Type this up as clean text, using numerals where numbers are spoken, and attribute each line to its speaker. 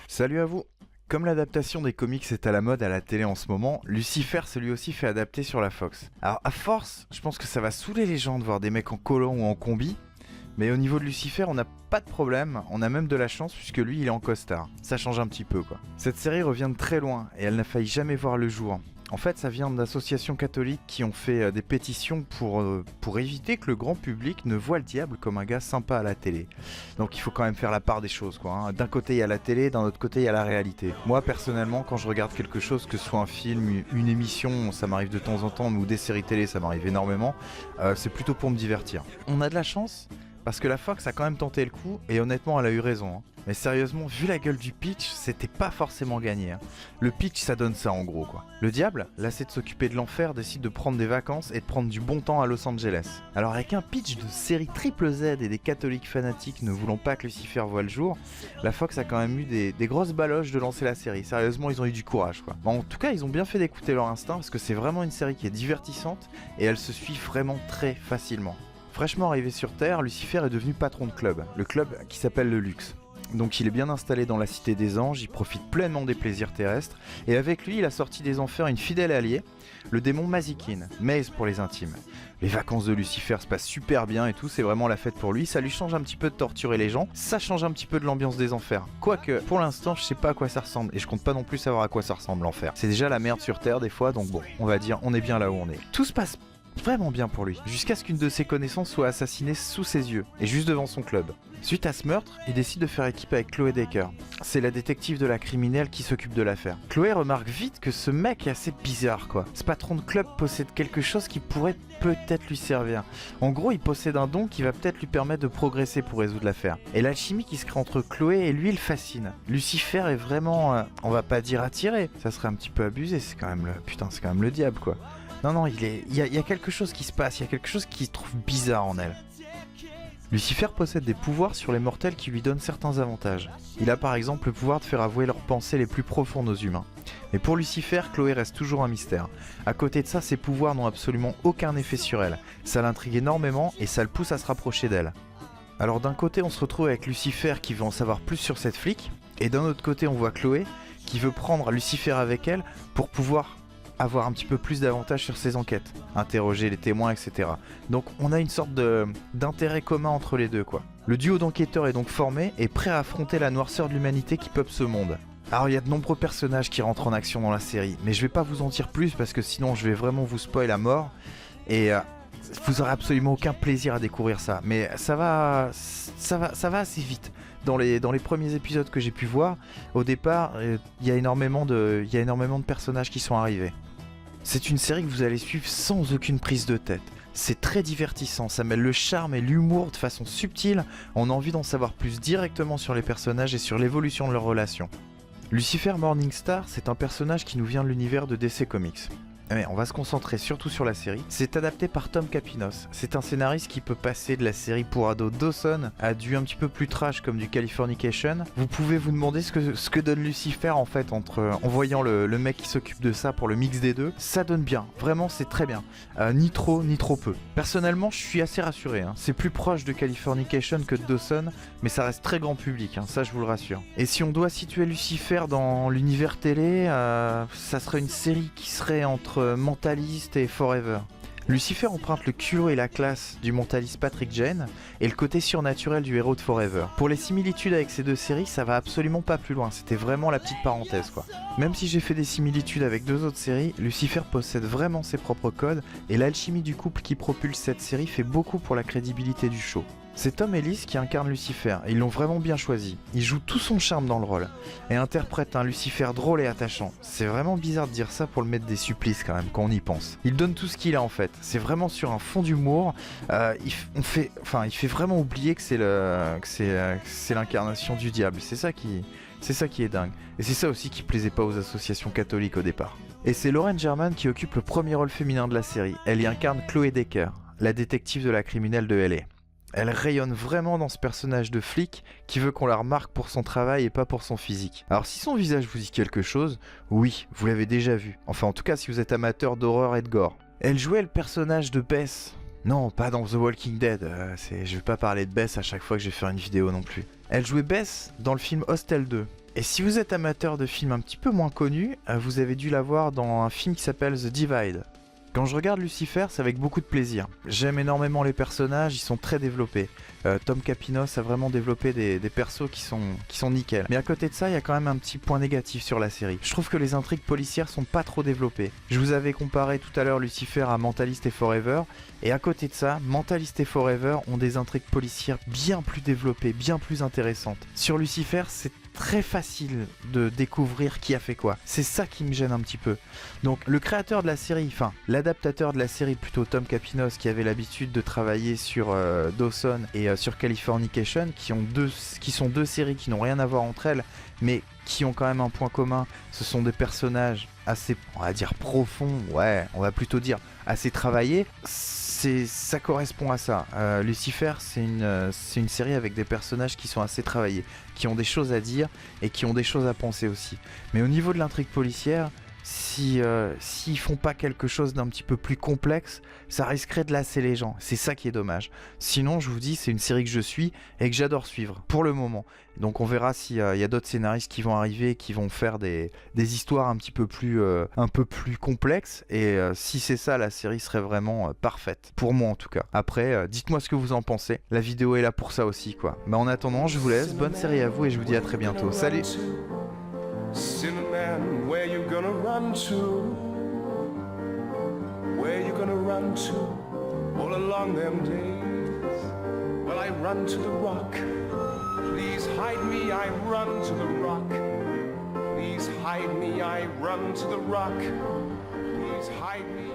Speaker 1: Salut à vous. Comme l'adaptation des comics est à la mode à la télé en ce moment, Lucifer s'est lui aussi fait adapter sur la Fox. Alors à force, je pense que ça va saouler les gens de voir des mecs en collant ou en combi, mais au niveau de Lucifer, on n'a pas de problème, on a même de la chance puisque lui il est en costard. Ça change un petit peu quoi. Cette série revient de très loin et elle n'a failli jamais voir le jour. En fait, ça vient d'associations catholiques qui ont fait des pétitions pour éviter que le grand public ne voit le diable comme un gars sympa à la télé. Donc il faut quand même faire la part des choses, quoi. Hein. D'un côté, il y a la télé, d'un autre côté, il y a la réalité. Moi, personnellement, quand je regarde quelque chose, que ce soit un film, une émission, ça m'arrive de temps en temps, ou des séries télé, ça m'arrive énormément, c'est plutôt pour me divertir. On a de la chance parce que la Fox a quand même tenté le coup, et honnêtement, elle a eu raison. Hein. Mais sérieusement, vu la gueule du pitch, c'était pas forcément gagné. Hein. Le pitch, ça donne ça en gros, quoi. Le diable, lassé de s'occuper de l'enfer, décide de prendre des vacances et de prendre du bon temps à Los Angeles. Alors avec un pitch de série triple Z et des catholiques fanatiques ne voulant pas que Lucifer voit le jour, la Fox a quand même eu des grosses baloches de lancer la série. Sérieusement, ils ont eu du courage, quoi. Bon, en tout cas, ils ont bien fait d'écouter leur instinct, parce que c'est vraiment une série qui est divertissante, et elle se suit vraiment très facilement. Fraîchement arrivé sur Terre, Lucifer est devenu patron de club, le club qui s'appelle le Luxe. Donc il est bien installé dans la cité des anges, il profite pleinement des plaisirs terrestres, et avec lui il a sorti des enfers une fidèle alliée, le démon Mazikeen, Maze pour les intimes. Les vacances de Lucifer se passent super bien et tout, c'est vraiment la fête pour lui, ça lui change un petit peu de torturer les gens, ça change un petit peu de l'ambiance des enfers. Quoique, pour l'instant je sais pas à quoi ça ressemble, et je compte pas non plus savoir à quoi ça ressemble l'enfer. C'est déjà la merde sur Terre des fois, donc bon, on va dire on est bien là où on est. Tout se passe vraiment bien pour lui, jusqu'à ce qu'une de ses connaissances soit assassinée sous ses yeux, et juste devant son club. Suite à ce meurtre, il décide de faire équipe avec Chloé Decker. C'est la détective de la criminelle qui s'occupe de l'affaire. Chloé remarque vite que ce mec est assez bizarre quoi. Ce patron de club possède quelque chose qui pourrait peut-être lui servir. En gros, il possède un don qui va peut-être lui permettre de progresser pour résoudre l'affaire. Et l'alchimie qui se crée entre Chloé et lui, le fascine. Lucifer est vraiment, on va pas dire attiré, ça serait un petit peu abusé, c'est quand même le diable quoi. Non, il y a quelque chose qui se passe, il y a quelque chose qui se trouve bizarre en elle. Lucifer possède des pouvoirs sur les mortels qui lui donnent certains avantages. Il a par exemple le pouvoir de faire avouer leurs pensées les plus profondes aux humains. Mais pour Lucifer, Chloé reste toujours un mystère. À côté de ça, ses pouvoirs n'ont absolument aucun effet sur elle. Ça l'intrigue énormément et ça le pousse à se rapprocher d'elle. Alors d'un côté, on se retrouve avec Lucifer qui veut en savoir plus sur cette flic, et d'un autre côté, on voit Chloé qui veut prendre Lucifer avec elle pour pouvoir avoir un petit peu plus d'avantages sur ses enquêtes, interroger les témoins, etc. Donc on a une sorte d'intérêt commun entre les deux quoi. Le duo d'enquêteurs est donc formé et prêt à affronter la noirceur de l'humanité qui peuple ce monde. Alors il y a de nombreux personnages qui rentrent en action dans la série, mais je vais pas vous en dire plus parce que sinon je vais vraiment vous spoil à mort, et vous aurez absolument aucun plaisir à découvrir ça, mais ça va assez vite. Dans les premiers épisodes que j'ai pu voir, au départ, il y a énormément de personnages qui sont arrivés. C'est une série que vous allez suivre sans aucune prise de tête. C'est très divertissant, ça mêle le charme et l'humour de façon subtile, on a envie d'en savoir plus directement sur les personnages et sur l'évolution de leurs relations. Lucifer Morningstar, c'est un personnage qui nous vient de l'univers de DC Comics. Mais on va se concentrer surtout sur la série. C'est adapté par Tom Capinos. C'est un scénariste qui peut passer de la série pour ados Dawson à du un petit peu plus trash comme du Californication. Vous pouvez vous demander ce que donne Lucifer en fait en voyant le mec qui s'occupe de ça pour le mix des deux. Ça donne bien, vraiment c'est très bien. Ni trop ni trop peu. Personnellement je suis assez rassuré. Hein. C'est plus proche de Californication que de Dawson, mais ça reste très grand public, hein, ça je vous le rassure. Et si on doit situer Lucifer dans l'univers télé, ça serait une série qui serait entre Mentalist et Forever. Lucifer emprunte le culot et la classe du mentaliste Patrick Jane et le côté surnaturel du héros de Forever. Pour les similitudes avec ces deux séries, ça va absolument pas plus loin, c'était vraiment la petite parenthèse quoi. Même si j'ai fait des similitudes avec deux autres séries, Lucifer possède vraiment ses propres codes et l'alchimie du couple qui propulse cette série fait beaucoup pour la crédibilité du show. C'est Tom Ellis qui incarne Lucifer, et ils l'ont vraiment bien choisi. Il joue tout son charme dans le rôle, et interprète un Lucifer drôle et attachant. C'est vraiment bizarre de dire ça pour le mettre des supplices quand même, quand on y pense. Il donne tout ce qu'il a en fait, c'est vraiment sur un fond d'humour, il fait vraiment oublier que c'est l'incarnation du diable, c'est ça qui est dingue. Et c'est ça aussi qui plaisait pas aux associations catholiques au départ. Et c'est Lauren German qui occupe le premier rôle féminin de la série, elle y incarne Chloé Decker, la détective de la criminelle de LA. Elle rayonne vraiment dans ce personnage de flic qui veut qu'on la remarque pour son travail et pas pour son physique. Alors si son visage vous dit quelque chose, oui, vous l'avez déjà vu. Enfin en tout cas si vous êtes amateur d'horreur et de gore. Elle jouait le personnage de Bess Non, pas dans The Walking Dead, je vais pas parler de Bess à chaque fois que je vais faire une vidéo non plus. Elle jouait Bess dans le film Hostel 2. Et si vous êtes amateur de films un petit peu moins connus, vous avez dû la voir dans un film qui s'appelle The Divide. Quand je regarde Lucifer, c'est avec beaucoup de plaisir. J'aime énormément les personnages, ils sont très développés. Tom Capinos a vraiment développé des persos qui sont nickel. Mais à côté de ça, il y a quand même un petit point négatif sur la série. Je trouve que les intrigues policières sont pas trop développées. Je vous avais comparé tout à l'heure Lucifer à Mentalist et Forever. Et à côté de ça, Mentalist et Forever ont des intrigues policières bien plus développées, bien plus intéressantes. Sur Lucifer, c'est très facile de découvrir qui a fait quoi. C'est ça qui me gêne un petit peu. Donc le créateur de la série, enfin l'adaptateur de la série plutôt, Tom Capinos, qui avait l'habitude de travailler sur Dawson et sur Californication, qui sont deux séries qui n'ont rien à voir entre elles, mais qui ont quand même un point commun. Ce sont des personnages assez, on va dire profonds, ouais, on va plutôt dire assez travaillés. Ça correspond à ça. Lucifer, c'est une série avec des personnages qui sont assez travaillés, qui ont des choses à dire et qui ont des choses à penser aussi. Mais au niveau de l'intrigue policière, s'ils font pas quelque chose d'un petit peu plus complexe, ça risquerait de lasser les gens. C'est ça qui est dommage. Sinon, je vous dis, c'est une série que je suis et que j'adore suivre, pour le moment. Donc on verra s'il y a d'autres scénaristes qui vont arriver, qui vont faire des histoires un peu plus complexes. Et si c'est ça, la série serait vraiment parfaite. Pour moi en tout cas. Après, dites-moi ce que vous en pensez. La vidéo est là pour ça aussi, quoi. Mais en attendant, je vous laisse. Bonne série à vous et je vous dis à très bientôt. Salut!
Speaker 2: Cinnamon, where you gonna run to? Where you gonna run to? All along them days. Well, I run to the rock. Please hide me, I run to the rock. Please hide me, I run to the rock. Please hide me.